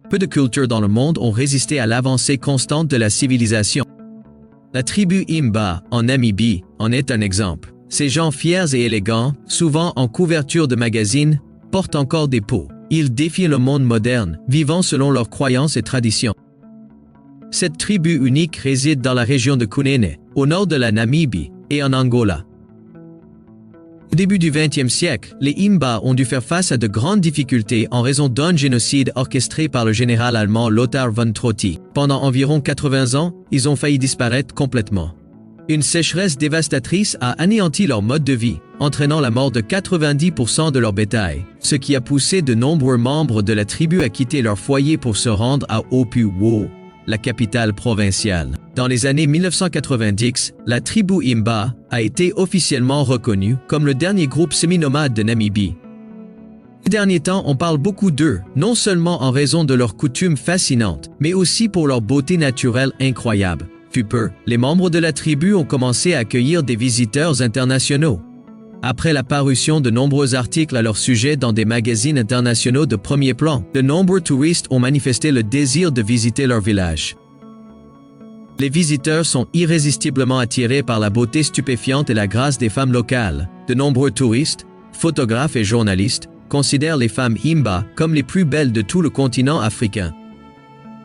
peu de cultures dans le monde ont résisté à l'avancée constante de la civilisation. La tribu Himba, en Namibie, en est un exemple. Ces gens fiers et élégants, souvent en couverture de magazines, portent encore des peaux. Ils défient le monde moderne, vivant selon leurs croyances et traditions. Cette tribu unique réside dans la région de Kunene, au nord de la Namibie, et en Angola. Au début du XXe siècle, les Himba ont dû faire face à de grandes difficultés en raison d'un génocide orchestré par le général allemand Lothar von Trotti. Pendant environ 80 ans, ils ont failli disparaître complètement. Une sécheresse dévastatrice a anéanti leur mode de vie, entraînant la mort de 90% de leur bétail, ce qui a poussé de nombreux membres de la tribu à quitter leur foyer pour se rendre à Opuwo, la capitale provinciale. Dans les années 1990, la tribu Himba a été officiellement reconnue comme le dernier groupe semi-nomade de Namibie. Ces derniers temps, on parle beaucoup d'eux, non seulement en raison de leurs coutumes fascinantes, mais aussi pour leur beauté naturelle incroyable. Fut peu, les membres de la tribu ont commencé à accueillir des visiteurs internationaux. Après la parution de nombreux articles à leur sujet dans des magazines internationaux de premier plan, de nombreux touristes ont manifesté le désir de visiter leur village. Les visiteurs sont irrésistiblement attirés par la beauté stupéfiante et la grâce des femmes locales. De nombreux touristes, photographes et journalistes considèrent les femmes Himba comme les plus belles de tout le continent africain.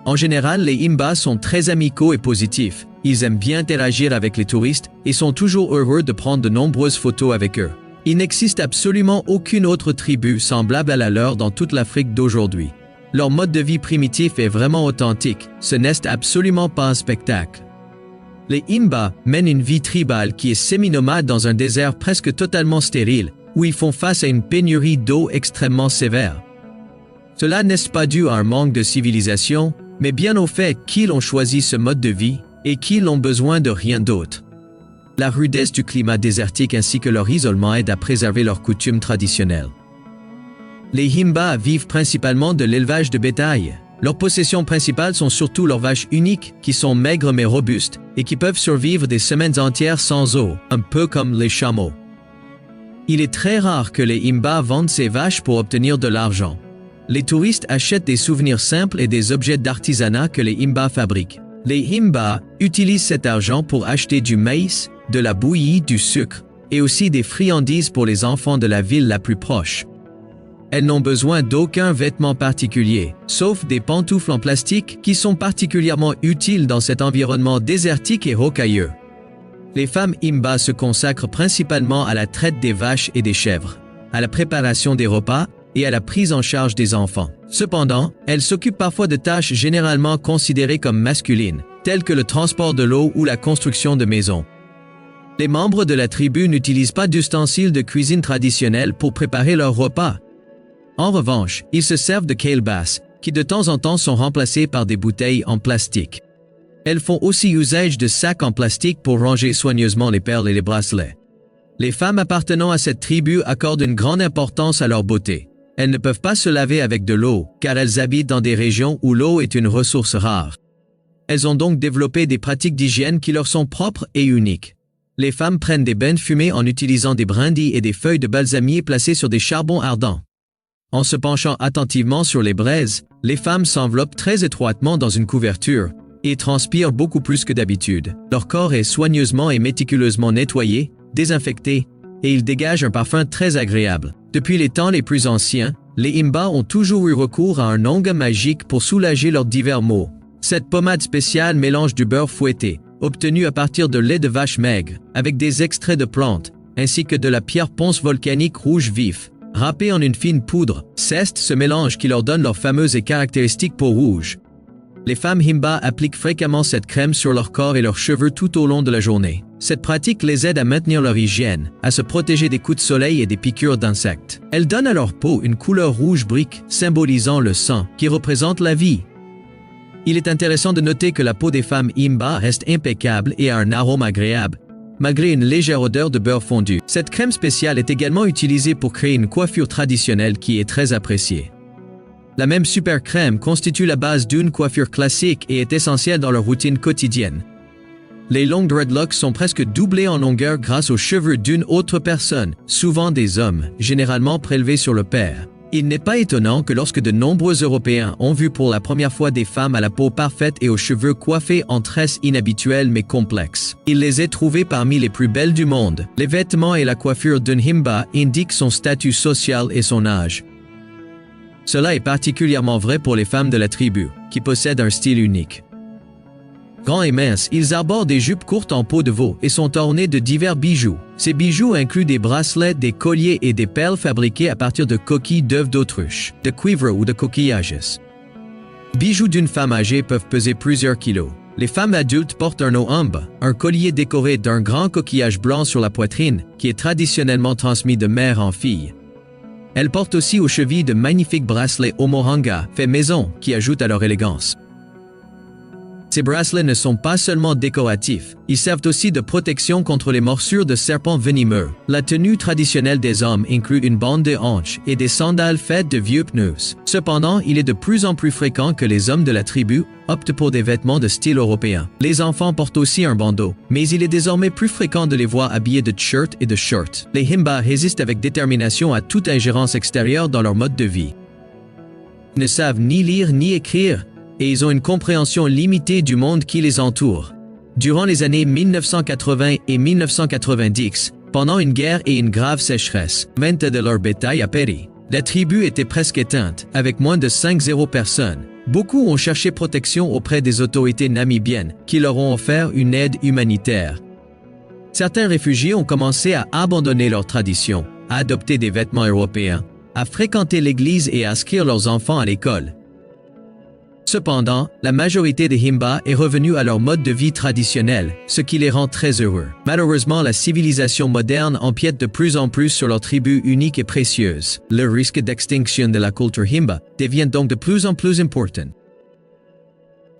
En général, les Himba sont très amicaux et positifs. Ils aiment bien interagir avec les touristes et sont toujours heureux de prendre de nombreuses photos avec eux. Il n'existe absolument aucune autre tribu semblable à la leur dans toute l'Afrique d'aujourd'hui. Leur mode de vie primitif est vraiment authentique, ce n'est absolument pas un spectacle. Les Himba mènent une vie tribale qui est semi-nomade dans un désert presque totalement stérile, où ils font face à une pénurie d'eau extrêmement sévère. Cela n'est pas dû à un manque de civilisation, mais bien au fait qu'ils ont choisi ce mode de vie et qu'ils ont besoin de rien d'autre. La rudesse du climat désertique ainsi que leur isolement aident à préserver leurs coutumes traditionnelles. Les Himba vivent principalement de l'élevage de bétail. Leurs possessions principales sont surtout leurs vaches uniques, qui sont maigres mais robustes, et qui peuvent survivre des semaines entières sans eau, un peu comme les chameaux. Il est très rare que les Himba vendent ces vaches pour obtenir de l'argent. Les touristes achètent des souvenirs simples et des objets d'artisanat que les Himba fabriquent. Les Himba utilisent cet argent pour acheter du maïs, de la bouillie, du sucre, et aussi des friandises pour les enfants de la ville la plus proche. Elles n'ont besoin d'aucun vêtement particulier, sauf des pantoufles en plastique qui sont particulièrement utiles dans cet environnement désertique et rocailleux. Les femmes Himba se consacrent principalement à la traite des vaches et des chèvres, à la préparation des repas et à la prise en charge des enfants. Cependant, elles s'occupent parfois de tâches généralement considérées comme masculines, telles que le transport de l'eau ou la construction de maisons. Les membres de la tribu n'utilisent pas d'ustensiles de cuisine traditionnels pour préparer leurs repas. En revanche, ils se servent de calebasse, qui de temps en temps sont remplacées par des bouteilles en plastique. Elles font aussi usage de sacs en plastique pour ranger soigneusement les perles et les bracelets. Les femmes appartenant à cette tribu accordent une grande importance à leur beauté. Elles ne peuvent pas se laver avec de l'eau, car elles habitent dans des régions où l'eau est une ressource rare. Elles ont donc développé des pratiques d'hygiène qui leur sont propres et uniques. Les femmes prennent des bains fumés en utilisant des brindilles et des feuilles de balsamier placées sur des charbons ardents. En se penchant attentivement sur les braises, les femmes s'enveloppent très étroitement dans une couverture et transpirent beaucoup plus que d'habitude. Leur corps est soigneusement et méticuleusement nettoyé, désinfecté, et ils dégagent un parfum très agréable. Depuis les temps les plus anciens, les Himba ont toujours eu recours à un ongle magique pour soulager leurs divers maux. Cette pommade spéciale mélange du beurre fouetté, obtenu à partir de lait de vache maigre, avec des extraits de plantes, ainsi que de la pierre ponce volcanique rouge vif, râpée en une fine poudre. C'est ce mélange qui leur donne leur fameuse et caractéristique peau rouge. Les femmes Himba appliquent fréquemment cette crème sur leur corps et leurs cheveux tout au long de la journée. Cette pratique les aide à maintenir leur hygiène, à se protéger des coups de soleil et des piqûres d'insectes. Elle donne à leur peau une couleur rouge brique, symbolisant le sang, qui représente la vie. Il est intéressant de noter que la peau des femmes Himba reste impeccable et a un arôme agréable, malgré une légère odeur de beurre fondu. Cette crème spéciale est également utilisée pour créer une coiffure traditionnelle qui est très appréciée. La même super crème constitue la base d'une coiffure classique et est essentielle dans leur routine quotidienne. Les longs dreadlocks sont presque doublés en longueur grâce aux cheveux d'une autre personne, souvent des hommes, généralement prélevés sur le père. Il n'est pas étonnant que lorsque de nombreux Européens ont vu pour la première fois des femmes à la peau parfaite et aux cheveux coiffés en tresses inhabituelles mais complexes, ils les aient trouvées parmi les plus belles du monde. Les vêtements et la coiffure d'une himba indiquent son statut social et son âge. Cela est particulièrement vrai pour les femmes de la tribu, qui possèdent un style unique. Grands et minces, ils arborent des jupes courtes en peau de veau et sont ornés de divers bijoux. Ces bijoux incluent des bracelets, des colliers et des perles fabriquées à partir de coquilles d'œufs d'autruche, de cuivre ou de coquillages. Bijoux d'une femme âgée peuvent peser plusieurs kilos. Les femmes adultes portent un ohamba, un collier décoré d'un grand coquillage blanc sur la poitrine, qui est traditionnellement transmis de mère en fille. Elles portent aussi aux chevilles de magnifiques bracelets omohanga, faits maison, qui ajoutent à leur élégance. Ces bracelets ne sont pas seulement décoratifs, ils servent aussi de protection contre les morsures de serpents venimeux. La tenue traditionnelle des hommes inclut une bande de hanches et des sandales faites de vieux pneus. Cependant, il est de plus en plus fréquent que les hommes de la tribu optent pour des vêtements de style européen. Les enfants portent aussi un bandeau, mais il est désormais plus fréquent de les voir habillés de t-shirts et de shorts. Les himba résistent avec détermination à toute ingérence extérieure dans leur mode de vie. Ils ne savent ni lire ni écrire, et ils ont une compréhension limitée du monde qui les entoure. Durant les années 1980 et 1990, pendant une guerre et une grave sécheresse, 20 de leur bétail a péri. La tribu était presque éteinte, avec moins de 50 personnes. Beaucoup ont cherché protection auprès des autorités namibiennes, qui leur ont offert une aide humanitaire. Certains réfugiés ont commencé à abandonner leurs traditions, à adopter des vêtements européens, à fréquenter l'église et à inscrire leurs enfants à l'école. Cependant, la majorité des himba est revenue à leur mode de vie traditionnel, ce qui les rend très heureux. Malheureusement, la civilisation moderne empiète de plus en plus sur leur tribu unique et précieuse. Le risque d'extinction de la culture himba devient donc de plus en plus important.